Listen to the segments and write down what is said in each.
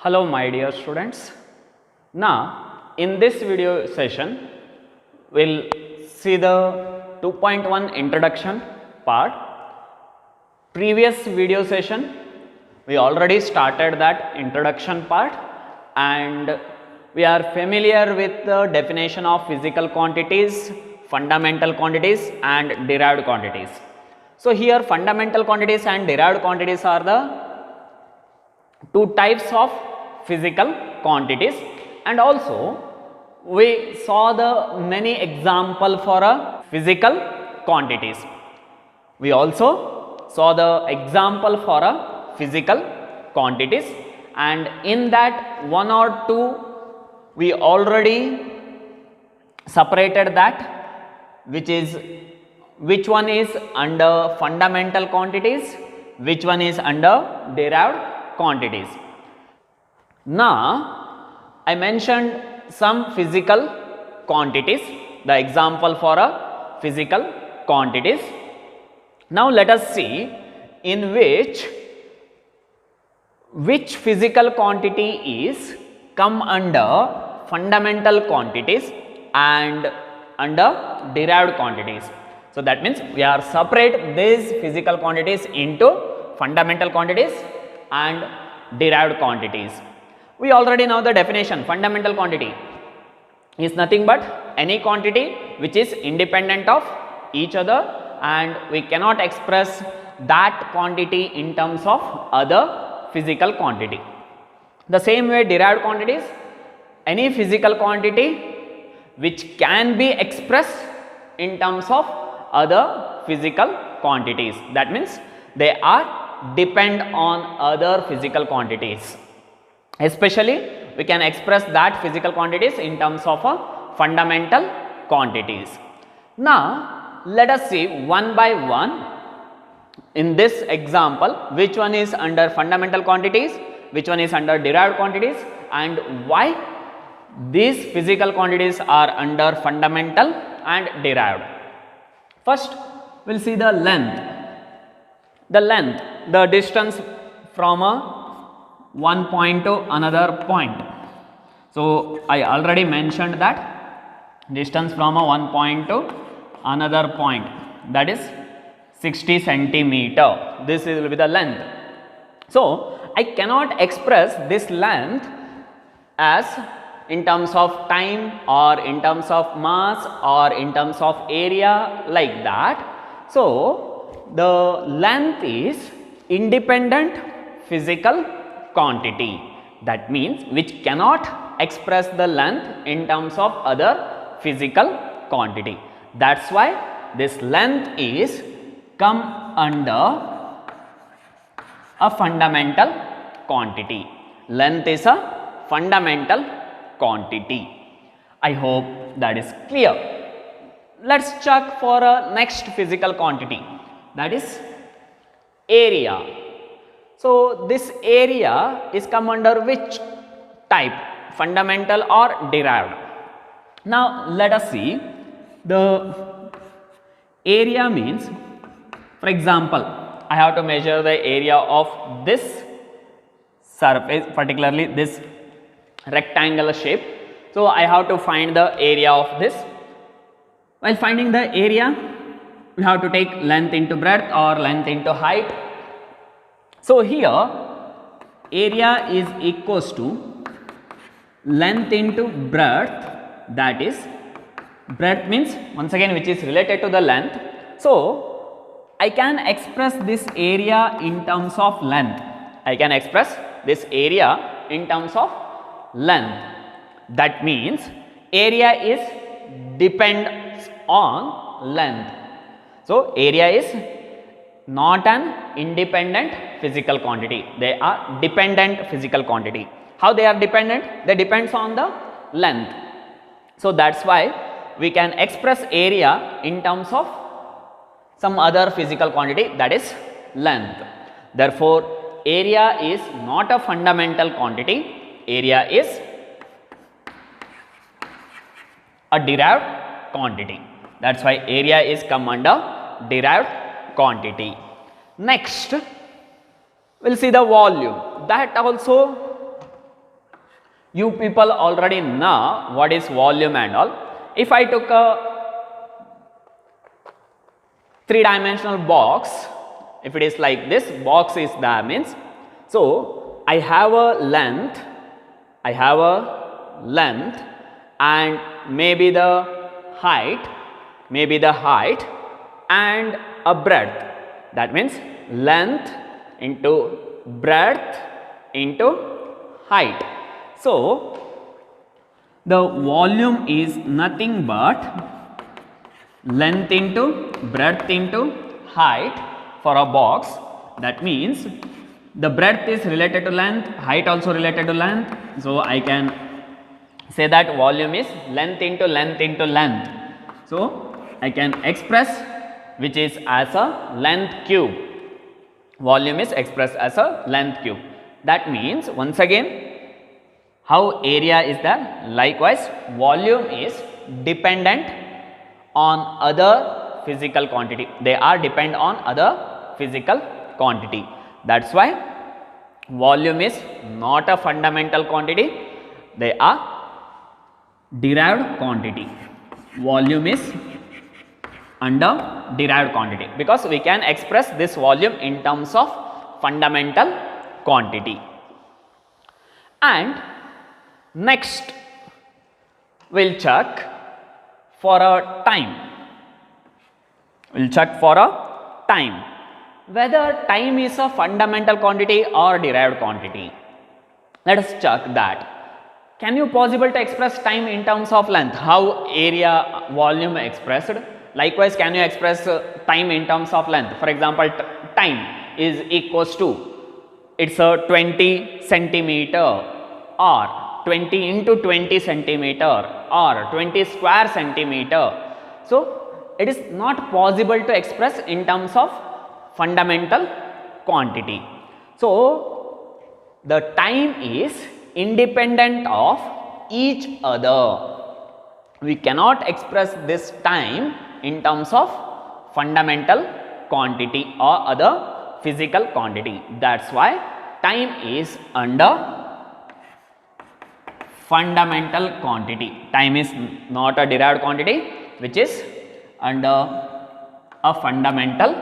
Hello my dear students. Now in this video session we'll see the 2.1 introduction part. Previous video session we already started that introduction part and we are familiar with the definition of physical quantities, fundamental quantities and derived quantities. So here fundamental quantities and derived quantities are the two types of physical quantities, and also we saw the many example for a physical quantities. We also saw the example for a physical quantities, and in that one or two we already separated that which one is under fundamental quantities, which one is under derived quantities. Now I mentioned some physical quantities, the example for a physical quantities. Now let us see in which physical quantity is come under fundamental quantities and under derived quantities. So that means we are separate these physical quantities into fundamental quantities and derived quantities. We already know the definition. Fundamental quantity is nothing but any quantity which is independent of each other and we cannot express that quantity in terms of other physical quantity. The same way derived quantities, any physical quantity which can be expressed in terms of other physical quantities. That means they are depend on other physical quantities. Especially we can express that physical quantities in terms of fundamental quantities. Now let us see one by one in this example which one is under fundamental quantities, which one is under derived quantities and why these physical quantities are under fundamental and derived. First we will see the length. The distance from one point to another point. So I already mentioned that distance from one point to another point, that is 60 centimeter. This will be the length. So I cannot express this length as in terms of time or in terms of mass or in terms of area like that. So the length is independent physical quantity. That means which cannot express the length in terms of other physical quantity. That's why this length is come under a fundamental quantity. Length is a fundamental quantity. I hope that is clear. Let's check for a next physical quantity, that is area. So this area is come under which type, fundamental or derived? Now let us see. The area means, for example, I have to measure the area of this surface, particularly this rectangular shape. So I have to find the area of this. While finding the area, we have to take length into breadth or length into height. So here area is equals to length into breadth, that is breadth means once again which is related to the length. So I can express this area in terms of length. I can express this area in terms of length. That means area is depends on length. So area is not an independent physical quantity, they are dependent physical quantity. How they are dependent? They depends on the length. So that's why we can express area in terms of some other physical quantity, that is length. Therefore area is not a fundamental quantity, area is a derived quantity. That's why area is come under derived quantity. Next we will see the volume. That also You people already know what is volume and all. If I took a three-dimensional box, if it is like this, box is there means, so I have a length, and maybe the height, and a breadth. That means length into breadth into height. So the volume is nothing but length into breadth into height for a box. That means the breadth is related to length, height also related to length. So I can say that volume is length into length into length. So I can express which is as a length cube. Volume is expressed as a length cube. That means once again, how area is there? Likewise, volume is dependent on other physical quantity. They are depend on other physical quantity. That's why volume is not a fundamental quantity. They are derived quantity. Volume is under derived quantity, because we can express this volume in terms of fundamental quantity. And next we will check for a time. We will check for a time, whether time is a fundamental quantity or derived quantity. Let us check that. Can you possible to express time in terms of length? How area volume expressed? Likewise, can you express time in terms of length? For example, time is equals to, it's a 20 centimeter or 20 into 20 centimeter or 20 square centimeter. So it is not possible to express in terms of fundamental quantity. So the time is independent of each other. We cannot express this time in terms of fundamental quantity or other physical quantity. That's why time is under fundamental quantity. Time is not a derived quantity, which is under a fundamental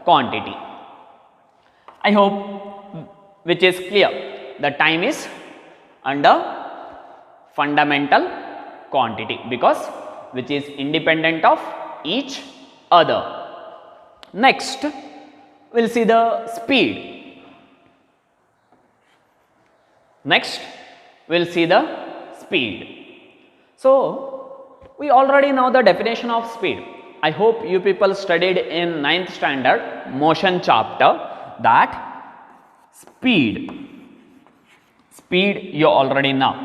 quantity. I hope which is clear. The time is under fundamental quantity, because which is independent of each other. Next, we will see the speed. Next, we will see the speed. So we already know the definition of speed. I hope you people studied in 9th standard motion chapter that speed you already know.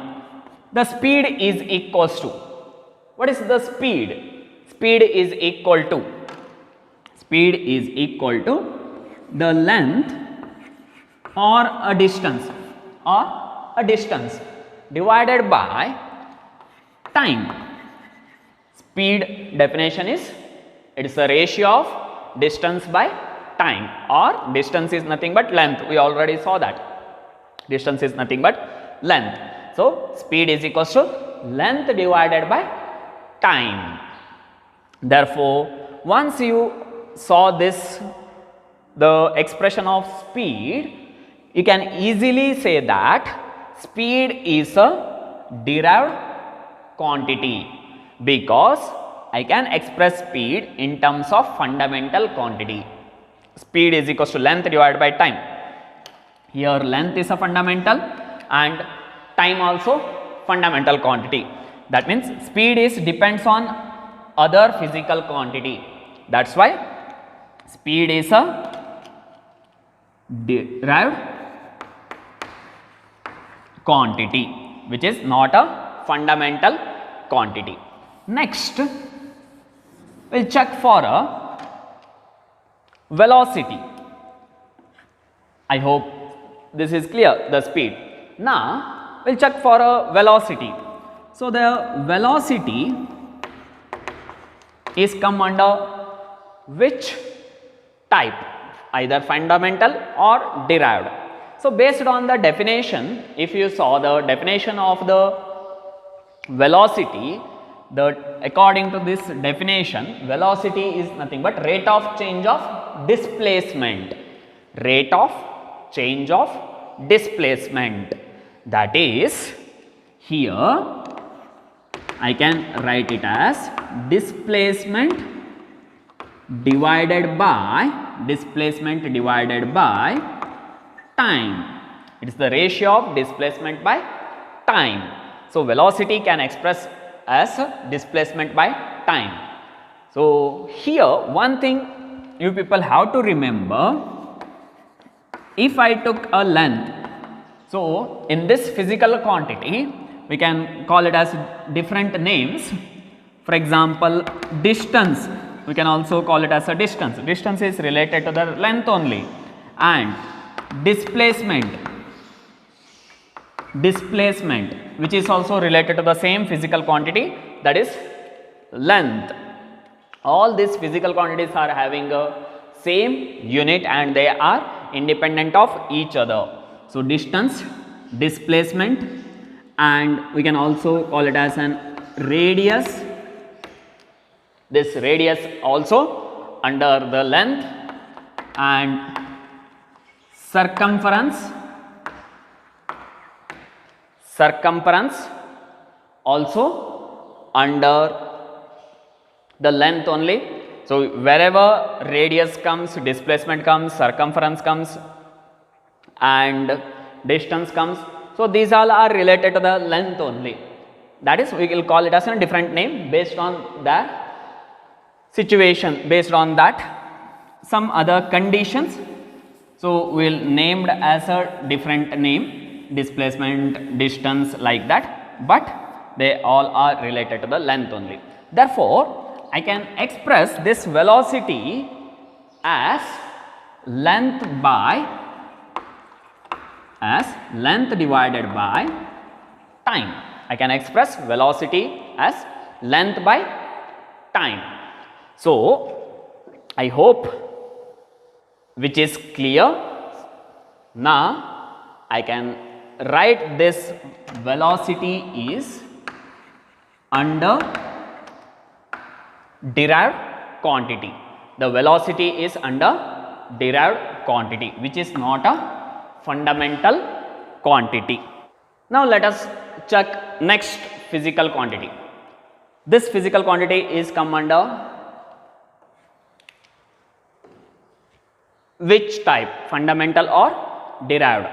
The speed is equals to, what is the speed? Speed is equal to the length or a distance divided by time. Speed definition is, it is a ratio of distance by time, or distance is nothing but length. We already saw that distance is nothing but length. So speed is equals to length divided by time. Therefore, once you saw this, the expression of speed, you can easily say that speed is a derived quantity, because I can express speed in terms of fundamental quantity. Speed is equals to length divided by time. Here length is a fundamental and time also fundamental quantity. That means speed is depends on other physical quantity. That's why speed is a derived quantity, which is not a fundamental quantity. Next, we will check for a velocity. I hope this is clear, the speed. Now, we will check for a velocity. So, the velocity is come under which type? Either fundamental or derived. So based on the definition, if you saw the definition of the velocity, according to this definition, velocity is nothing but rate of change of displacement. Rate of change of displacement. That is, here I can write it as displacement divided by time. It is the ratio of displacement by time. So velocity can express as displacement by time. So here one thing you people have to remember, if I took a length, so in this physical quantity we can call it as different names. For example, distance, we can also call it as a distance. Distance is related to the length only. And displacement, which is also related to the same physical quantity, that is length. All these physical quantities are having a same unit and they are independent of each other. So distance, displacement, and we can also call it as an radius. This radius also under the length, and circumference also under the length only. So wherever radius comes, displacement comes, circumference comes and distance comes, so these all are related to the length only. That is, we will call it as a different name based on the situation, based on that some other conditions. So we will named as a different name, displacement, distance, like that, but they all are related to the length only. Therefore, I can express this velocity as length divided by time. I can express velocity as length by time. So I hope which is clear. Now I can write this velocity is under derived quantity. The velocity is under derived quantity, which is not a fundamental quantity. Now let us check next physical quantity. This physical quantity is come under which type, fundamental or derived?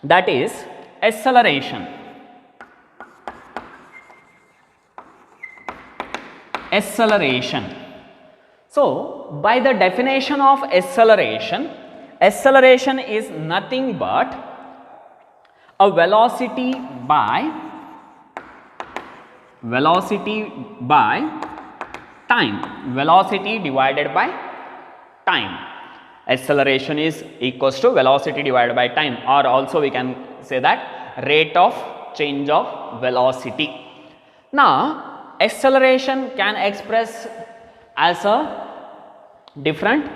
That is acceleration. So by the definition of acceleration is nothing but a velocity by time, velocity divided by time. Acceleration is equals to velocity divided by time, or also we can say that rate of change of velocity. Now acceleration can express as a different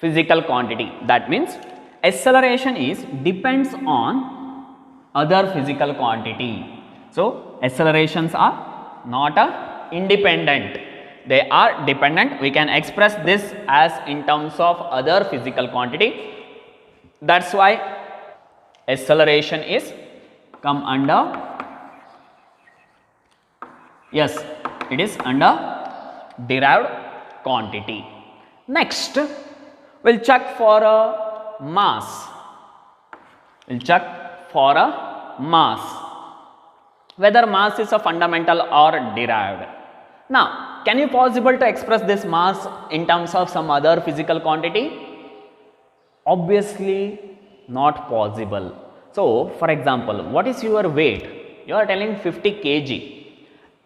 physical quantity. That means acceleration is depends on other physical quantity. So accelerations are not independent, they are dependent. We can express this as in terms of other physical quantity. That's why acceleration is come under, yes, it is under derived quantity. Next, we'll check for a mass. Whether mass is a fundamental or derived. Now, can you possible to express this mass in terms of some other physical quantity? Obviously not possible. So, for example, what is your weight? You are telling 50 kg,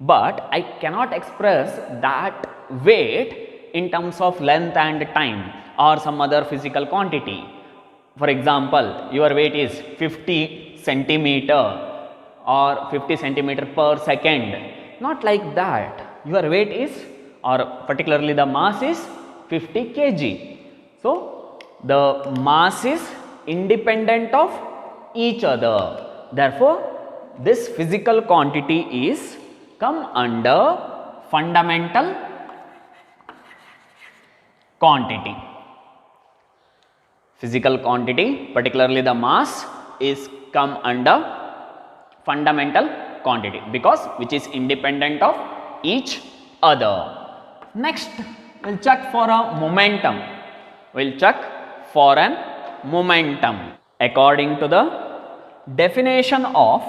but I cannot express that weight in terms of length and time or some other physical quantity. For example, your weight is 50 centimeter or 50 centimeter per second. Not like that. Your weight is, or particularly the mass is 50 kg. So the mass is independent of each other. Therefore, this physical quantity is come under fundamental quantity. Physical quantity, particularly the mass, is come under fundamental quantity because which is independent of each other. Next, we will check for a momentum. We will check for an momentum. According to the definition of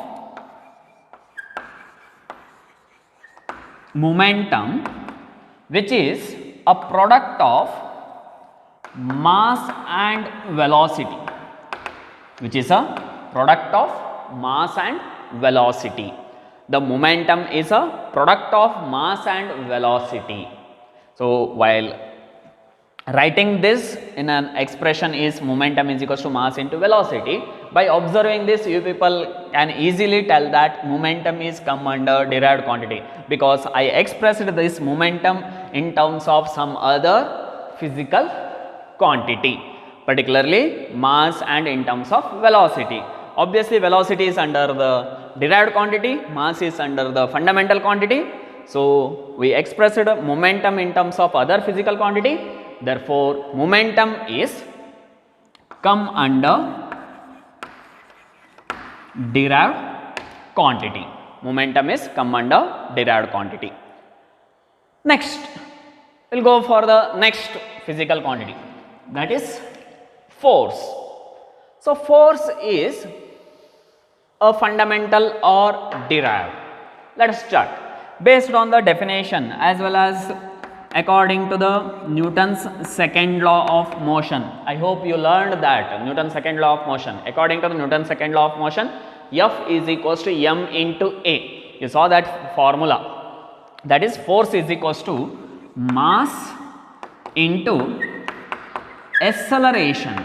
momentum, which is a product of mass and velocity, which is a product of mass and velocity. The momentum is a product of mass and velocity. So, while writing this in an expression is momentum is equals to mass into velocity, by observing this you people can easily tell that momentum is come under derived quantity, because I expressed this momentum in terms of some other physical quantity, particularly mass and in terms of velocity. Obviously, velocity is under the derived quantity, mass is under the fundamental quantity. So, we expressed momentum in terms of other physical quantity. Therefore, momentum is come under derived quantity. Momentum is come under derived quantity. Next, we will go for the next physical quantity, that is force. So, force is a fundamental or derived. Let us check. Based on the definition as well as according to the Newton's second law of motion. I hope you learned that Newton's second law of motion. According to the Newton's second law of motion, F is equals to m into A. You saw that formula. That is, force is equals to mass into acceleration.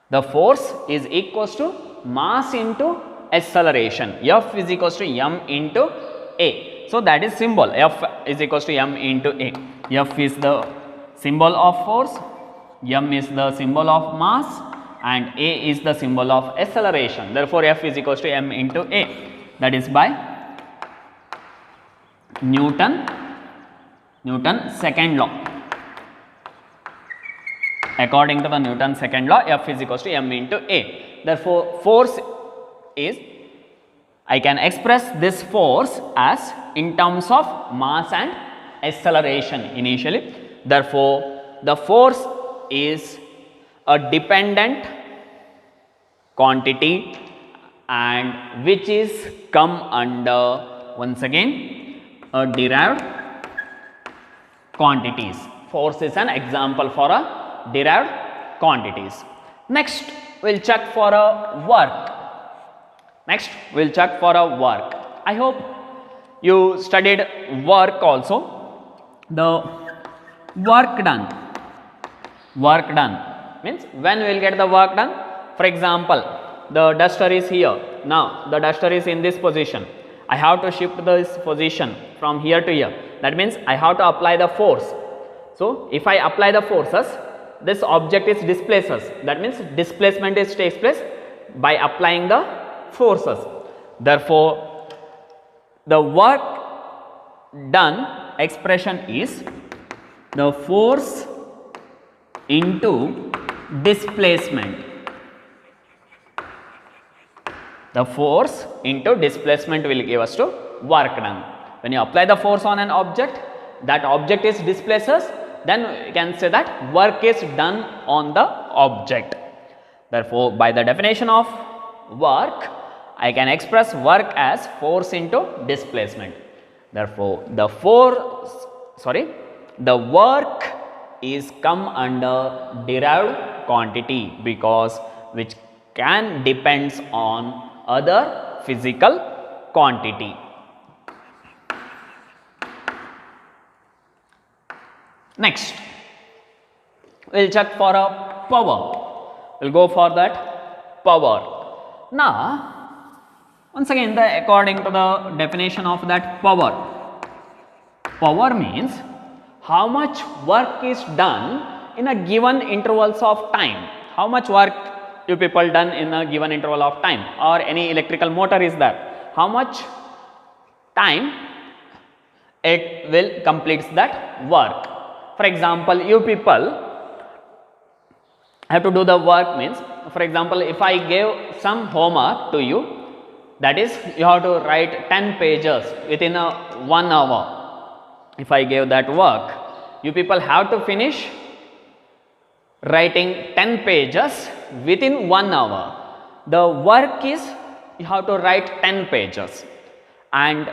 The force is equals to mass into acceleration. F is equals to m into A. So, that is symbol. F is equals to m into A. F is the symbol of force, m is the symbol of mass, and A is the symbol of acceleration. Therefore, F is equals to m into A. That is by Newton's second law. According to the Newton's second law, F is equals to m into A. Therefore, force is, I can express this force as in terms of mass and acceleration initially. Therefore, the force is a dependent quantity and which is come under, once again, a derived quantities. Force is an example for a derived quantities. Next, we will check for a work. Next, we will check for a work. I hope you studied work also. The work done. Work done means when we will get the work done. For example, the duster is here. Now, the duster is in this position. I have to shift this position from here to here. That means I have to apply the force. So, if I apply the forces, this object is displaces. That means displacement is takes place by applying the forces. Therefore, the work done expression is the force into displacement. The force into displacement will give us to work done. When you apply the force on an object, that object is displaces, then you can say that work is done on the object. Therefore, by the definition of work, I can express work as force into displacement. Therefore, the work is come under derived quantity because which can depends on other physical quantity. Next, we will check for a power. We will go for that power. Now, once again, according to the definition of that power, power means how much work is done in a given intervals of time. How much work you people done in a given interval of time, or any electrical motor is there, how much time it will completes that work. For example, you people have to do the work, means for example, if I gave some homework to you, that is you have to write 10 pages within a 1 hour. If I gave that work, you people have to finish writing 10 pages within 1 hour. The work is you have to write 10 pages and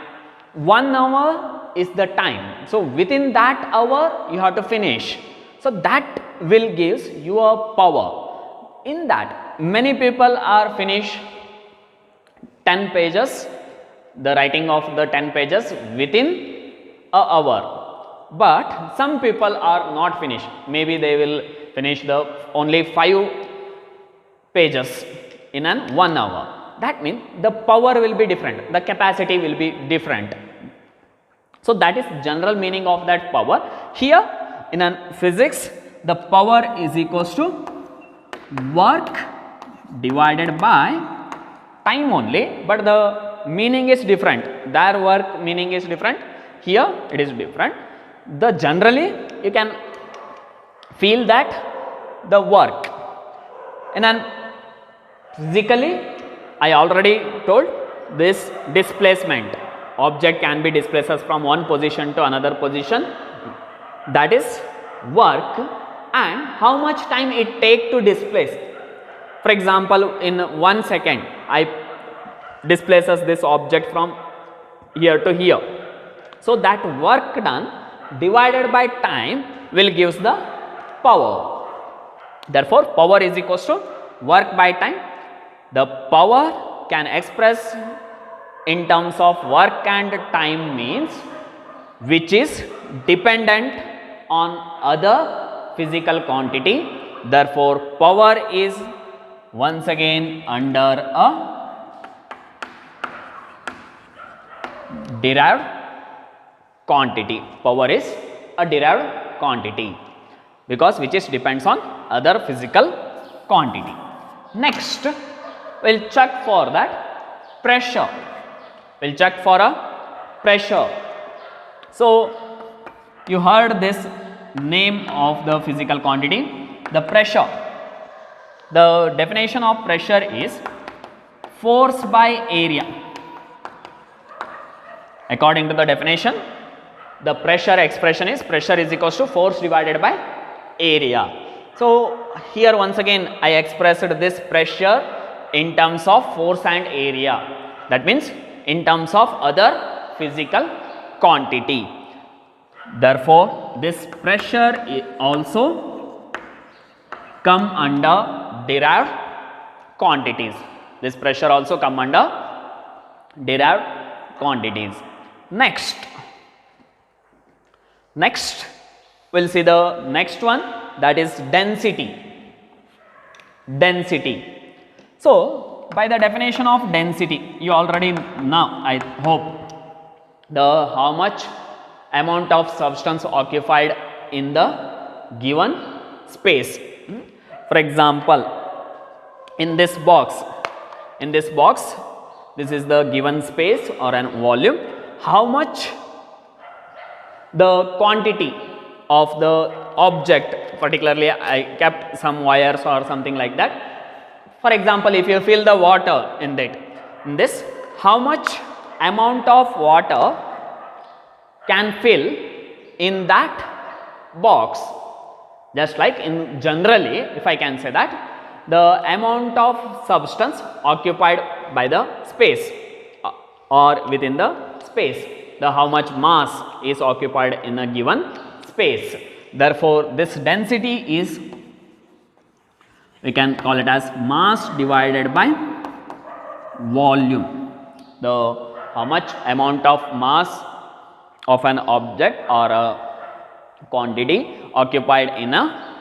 1 hour is the time. So within that hour you have to finish. So that will gives you a power. In that many people are finish 10 pages, the writing of the 10 pages within a hour, but some people are not finished. Maybe they will finish the only 5 pages in an 1 hour. That means the power will be different, the capacity will be different. So that is general meaning of that power. Here in an physics, the power is equals to work divided by time only, but the meaning is different. Their work meaning is different, here it is different. The generally you can feel that the work in an physically, I already told this displacement, object can be displaced from one position to another position, that is work, and how much time it take to displace. For example, in 1 second I displaces this object from here to here. So that work done divided by time will gives the power. Therefore, power is equals to work by time. The power can express in terms of work and time, means which is dependent on other physical quantity. Therefore, power is once again under a derived quantity. Power is a derived quantity because which is depends on other physical quantity. Next, we will check for that pressure. We will check for a pressure. So, you heard this name of the physical quantity, the pressure. The definition of pressure is force by area. According to the definition, the pressure expression is pressure is equals to force divided by area. So, here once again I expressed this pressure in terms of force and area, that means in terms of other physical quantity. Therefore, this pressure also come under derived quantities. This pressure also come under derived quantities. Next, we will see the next one, that is density. Density. So, by the definition of density, you already know, I hope, the how much amount of substance occupied in the given space. For example, in this box, this is the given space or an volume, how much the quantity of the object, particularly I kept some wires or something like that. For example, if you fill the water in this, how much amount of water can fill in that box? Just like in generally, if I can say that, the amount of substance occupied by the space or within the space, the how much mass is occupied in a given space. Therefore, this density is, we can call it as mass divided by volume. The how much amount of mass of an object or a quantity occupied in a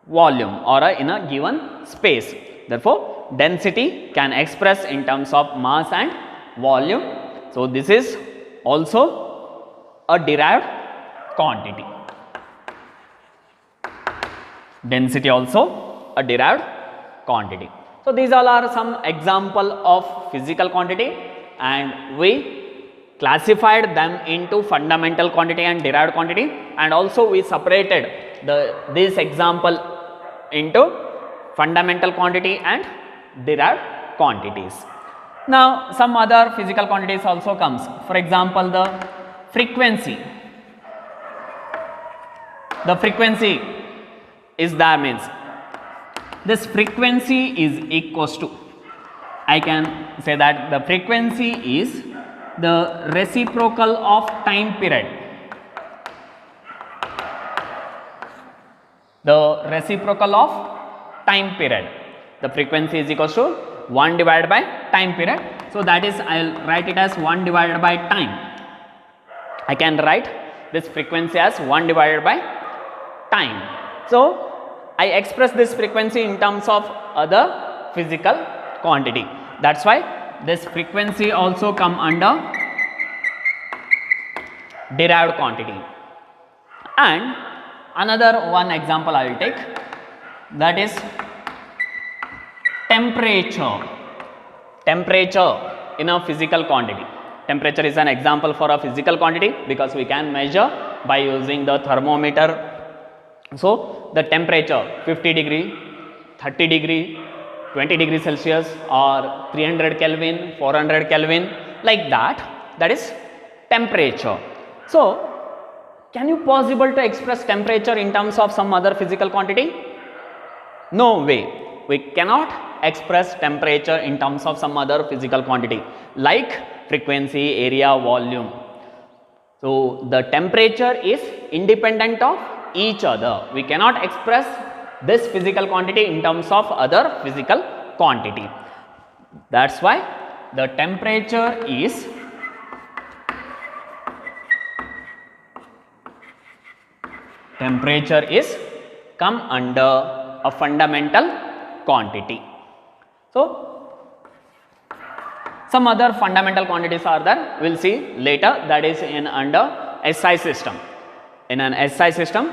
volume or in a given space. Therefore, density can express in terms of mass and volume. So, this is also a derived quantity. Density also a derived quantity. So these all are some example of physical quantity, and we classified them into fundamental quantity and derived quantity, and also we separated this example into fundamental quantity and derived quantities. Now some other physical quantities also comes. For example, the frequency. The frequency is there means this frequency is equals to, I can say that the frequency is the reciprocal of time period. The reciprocal of time period. The frequency is equals to 1 divided by time period. So that is, I will write it as 1 divided by time. I can write this frequency as 1 divided by time. So I express this frequency in terms of other physical quantity. That's why this frequency also come under derived quantity. And another one example I will take, that is temperature. Temperature in a physical quantity. Temperature is an example for a physical quantity because we can measure by using the thermometer. So the temperature 50 degree, 30 degree, 20 degree Celsius or 300 Kelvin, 400 Kelvin, like that, that is temperature. So can you possible to express temperature in terms of some other physical quantity? No way. We cannot express temperature in terms of some other physical quantity like frequency, area, volume. So the temperature is independent of each other. We cannot express this physical quantity in terms of other physical quantity. That's why the temperature is come under a fundamental quantity. So some other fundamental quantities are there, we will see later, that is in under SI system. In an SI system,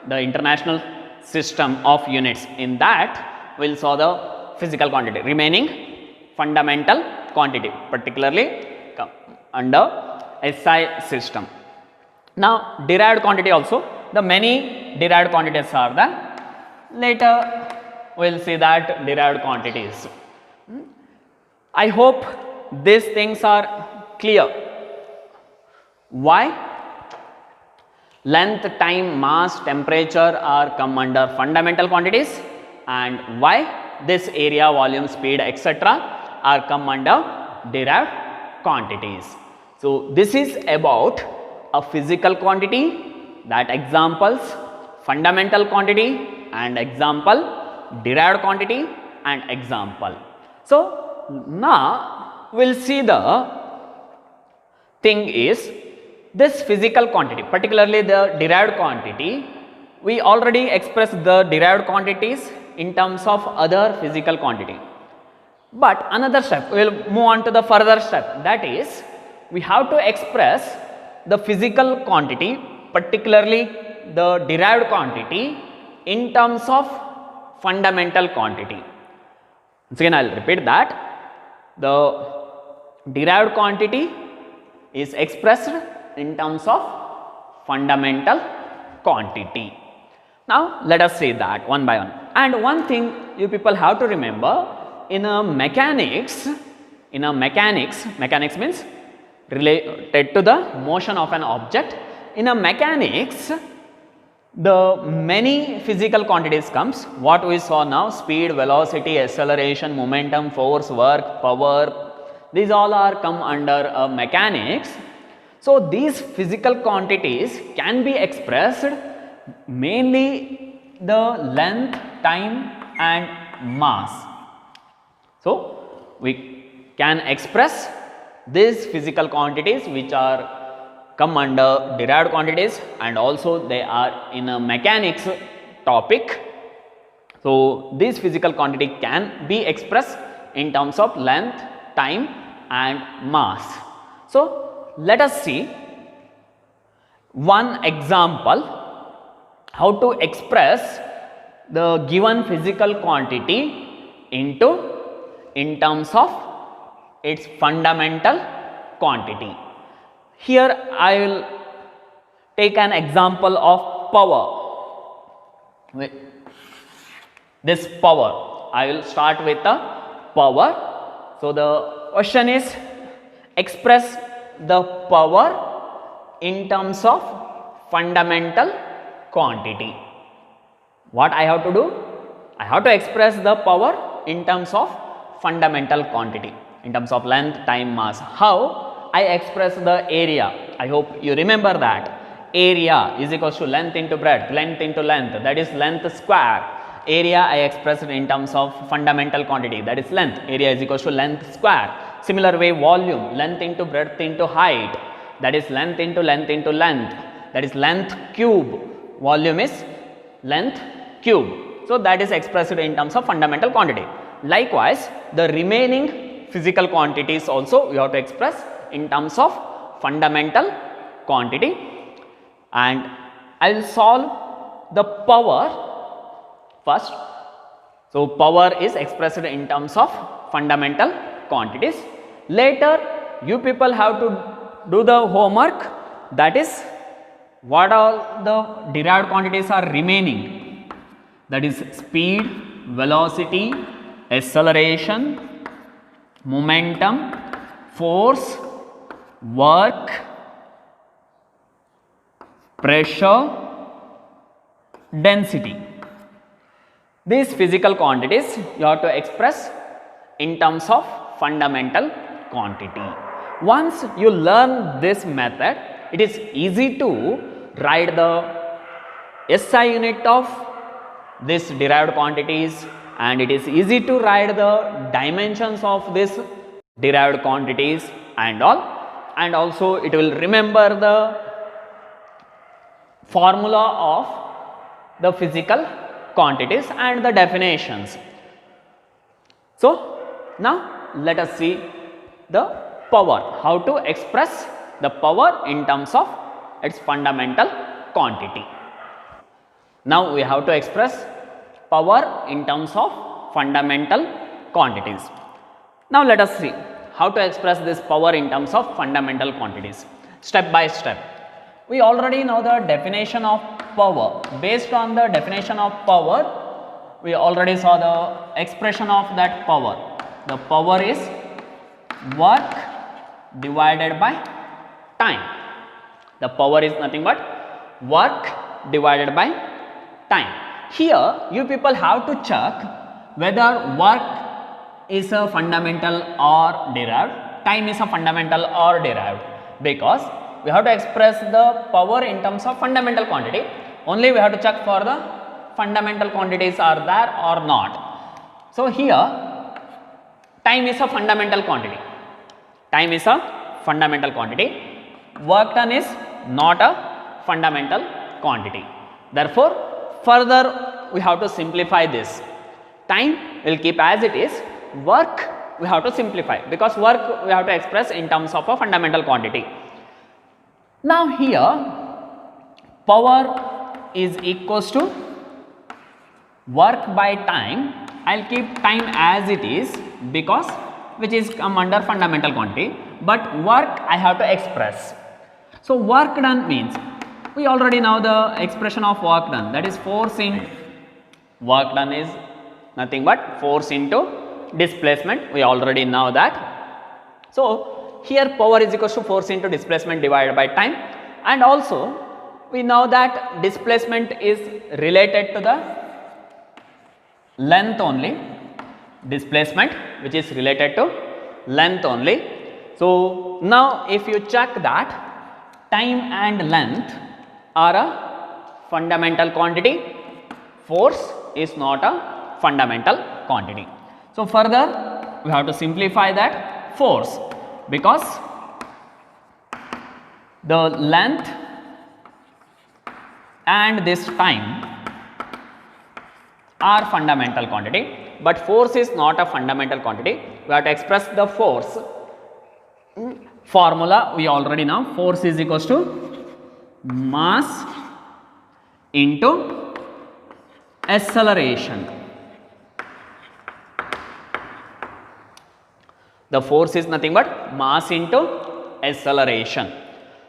the international system of units, in that we will saw the physical quantity remaining fundamental quantity, particularly under SI system. Now derived quantity also, the many derived quantities are there. Later we will see that derived quantities. I hope these things are clear. Why length, time, mass, temperature are come under fundamental quantities, and why this area, volume, speed, etc. are come under derived quantities. So this is about a physical quantity, that examples fundamental quantity and example derived quantity and example. So now we will see the thing is this physical quantity, particularly the derived quantity, we already expressed the derived quantities in terms of other physical quantity. But another step, we will move on to the further step, that is we have to express the physical quantity, particularly the derived quantity, in terms of fundamental quantity. Once again I will repeat that the derived quantity is expressed in terms of fundamental quantity. Now let us see that one by one. And one thing you people have to remember, in a mechanics means related to the motion of an object. In a mechanics, the many physical quantities comes. What we saw now, speed, velocity, acceleration, momentum, force, work, power, these all are come under a mechanics. So these physical quantities can be expressed mainly the length, time and mass. So we can express these physical quantities which are come under derived quantities, and also they are in a mechanics topic. So this physical quantity can be expressed in terms of length, time and mass. So let us see one example how to express the given physical quantity in terms of its fundamental quantity. Here I will take an example of power. This power, I will start with the power. So the question is, express the power in terms of fundamental quantity. What I have to do? I have to express the power in terms of fundamental quantity, in terms of length, time, mass. How I express the area? I hope you remember that. Area is equals to length into breadth, length into length, that is length square. Area I expressed in terms of fundamental quantity, that is length. Area is equals to length square. Similar way, volume, length into breadth into height, that is length into length into length, that is length cube. Volume is length cube. So that is expressed in terms of fundamental quantity. Likewise, the remaining physical quantities also we have to express in terms of fundamental quantity. And I will solve the power first. So power is expressed in terms of fundamental quantities. Later you people have to do the homework, that is what all the derived quantities are remaining, that is speed, velocity, acceleration, momentum, force, work, pressure, density. These physical quantities you have to express in terms of fundamental quantity. Once you learn this method, it is easy to write the SI unit of these derived quantities, and it is easy to write the dimensions of these derived quantities and all, and also it will remember the formula of the physical quantities and the definitions. So now let us see the power, how to express the power in terms of its fundamental quantity. Now we have to express power in terms of fundamental quantities. Now let us see how to express this power in terms of fundamental quantities step by step. We already know the definition of power. Based on the definition of power, we already saw the expression of that power. The power is work divided by time. The power is nothing but work divided by time. Here you people have to check whether work is a fundamental or derived, time is a fundamental or derived, because we have to express the power in terms of fundamental quantity. Only we have to check for the fundamental quantities are there or not. So here time is a fundamental quantity. Time is a fundamental quantity. Work done is not a fundamental quantity. Therefore, further we have to simplify this. Time will keep as it is. Work we have to simplify, because work we have to express in terms of a fundamental quantity. Now here power is equals to work by time. I will keep time as it is, because which is come under fundamental quantity, but work I have to express. So work done means, we already know the expression of work done, that is force in, work done is nothing but force into displacement, we already know that. So here power is equals to force into displacement divided by time, and also we know that displacement is related to the length only, displacement which is related to length only. So now if you check that time and length are a fundamental quantity, force is not a fundamental quantity. So further we have to simplify that force, because the length and this time are fundamental quantity, but force is not a fundamental quantity. We have to express the force. Formula we already know, force is equals to mass into acceleration. The force is nothing but mass into acceleration.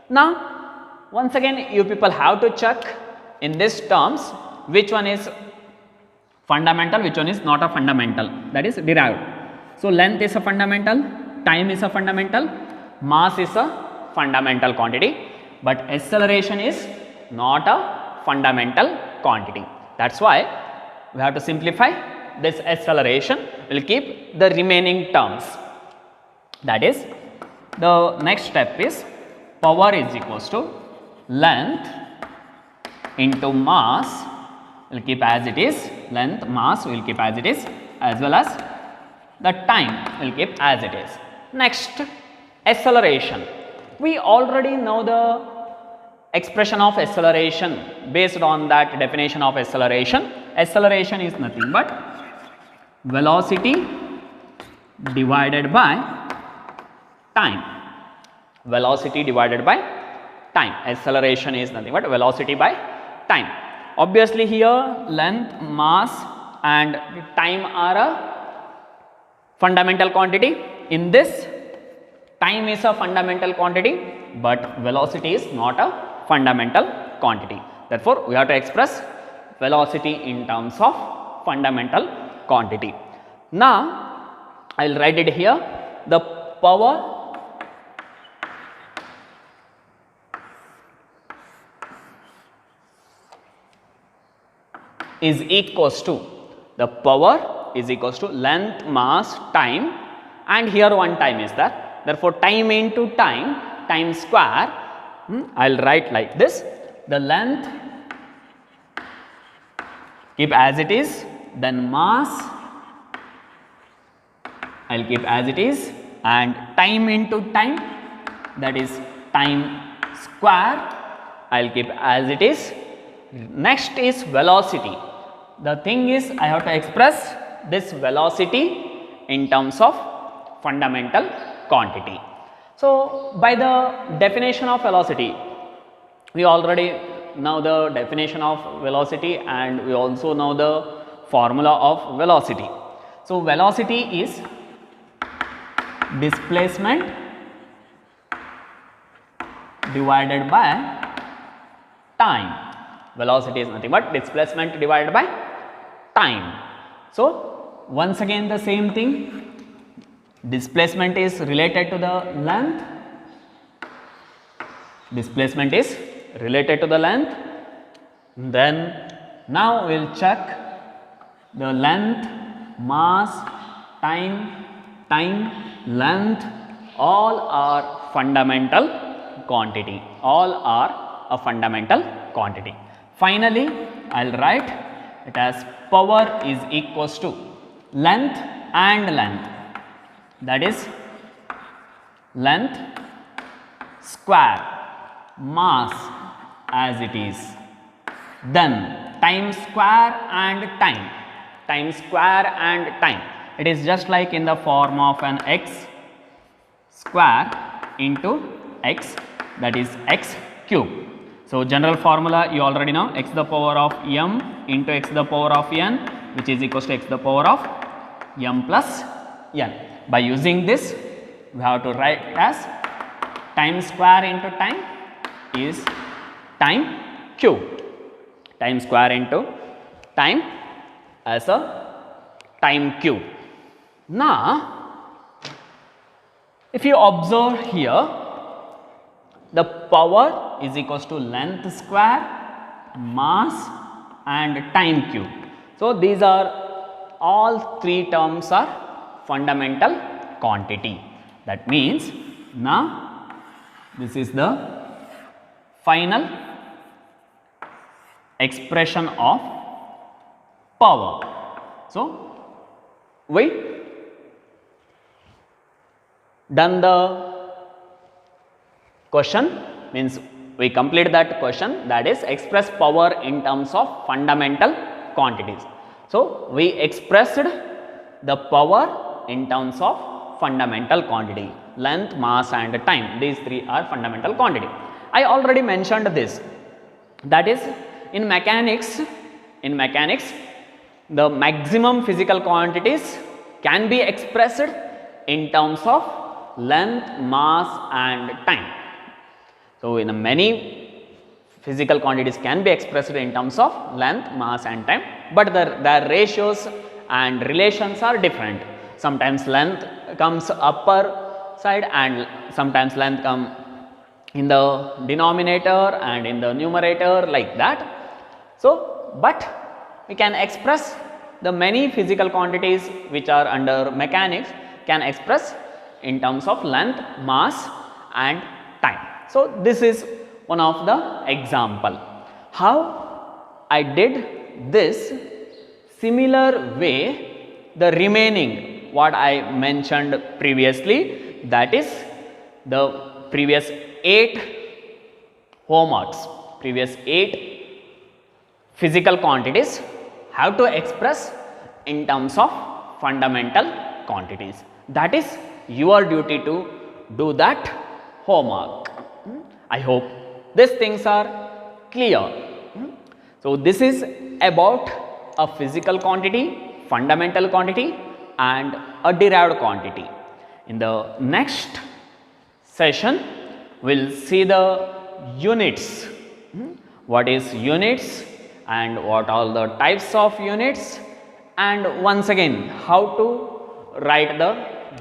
Now, once again you people have to check in these terms which one is fundamental, which one is not a fundamental, that is derived. So, length is a fundamental, time is a fundamental, mass is a fundamental quantity, but acceleration is not a fundamental quantity. That is why we have to simplify this acceleration, we will keep the remaining terms. That is, the next step is power is equals to length into mass, we will keep as it is, length, mass we will keep as it is, as well as the time we will keep as it is. Next, acceleration. We already know the expression of acceleration. Based on that definition of acceleration, acceleration is nothing but velocity divided by time. Velocity divided by time. Acceleration is nothing but velocity by time. Obviously here length, mass and time are a fundamental quantity. In this, time is a fundamental quantity, but velocity is not a fundamental quantity. Therefore, we have to express velocity in terms of fundamental quantity. Now, I will write it here. The power is equals to, the power is equals to length, mass, time, and here one time is there. Therefore, time into time, time square, I will write like this, the length keep as it is, then mass I will keep as it is, and time into time, that is time square, I will keep as it is. Next is velocity. The thing is, I have to express this velocity in terms of fundamental quantity. So, by the definition of velocity, we already know the definition of velocity and we also know the formula of velocity. So, velocity is displacement divided by time. Velocity is nothing but displacement divided by time. So, once again the same thing, displacement is related to the length, displacement is related to the length, then now we will check the length, mass, time, length, all are fundamental quantity, all are a fundamental quantity. Finally, I will write it as power is equals to length and length, that is length square, mass as it is, then time square and time square and time. It is just like in the form of an x square into x, that is x cube. So, general formula you already know, x to the power of m into x to the power of n, which is equals to x to the power of m plus n. By using this, we have to write as time square into time is time cube, time square into time as a time cube. Now, if you observe here, the power is equals to length square, mass and time cube. So, these are all three terms are fundamental quantity. That means, now this is the final expression of power. So, we done the question, means we complete that question, that is express power in terms of fundamental quantities. So, we expressed the power in terms of fundamental quantity, length, mass and time, these three are fundamental quantity. I already mentioned this, that is in mechanics the maximum physical quantities can be expressed in terms of length, mass and time. So, in many physical quantities can be expressed in terms of length, mass and time, but their ratios and relations are different. Sometimes length comes upper side and sometimes length come in the denominator and in the numerator, like that. So, but we can express the many physical quantities which are under mechanics can express in terms of length, mass and time. So, this is one of the example. How I did this similar way, the remaining what I mentioned previously, that is the previous 8 homeworks, previous 8 physical quantities have to express in terms of fundamental quantities. That is your duty to do that homework. I hope these things are clear. So, this is about a physical quantity, fundamental quantity and a derived quantity. In the next session, we will see the units. What is units and what are the types of units, and once again how to write the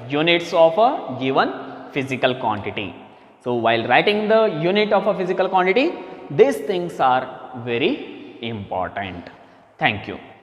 units of a given physical quantity. So, while writing the unit of a physical quantity, these things are very important. Thank you.